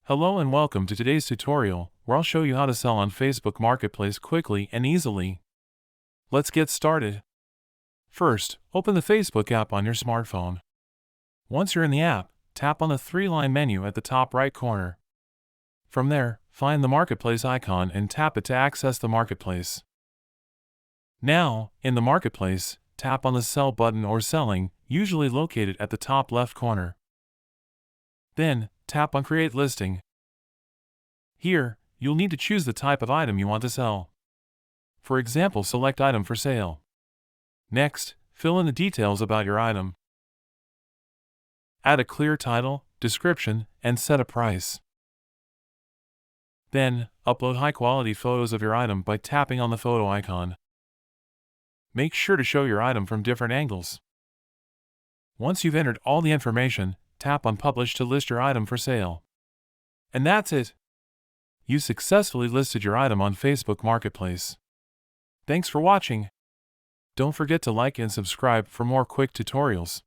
Hello and welcome to today's tutorial, where I'll show you how to sell on Facebook Marketplace quickly and easily. Let's get started. First, open the Facebook app on your smartphone. Once you're in the app, tap on the three-line menu at the top right corner. From there, find the Marketplace icon and tap it to access the Marketplace. Now, in the Marketplace, tap on the Sell button or Selling, usually located at the top left corner. Then, tap on Create Listing. Here, you'll need to choose the type of item you want to sell. For example, select Item for Sale. Next, fill in the details about your item. Add a clear title, description, and set a price. Then, upload high-quality photos of your item by tapping on the photo icon. Make sure to show your item from different angles. Once you've entered all the information, tap on Publish to list your item for sale. And that's it! You successfully listed your item on Facebook Marketplace. Thanks for watching. Don't forget to like and subscribe for more quick tutorials.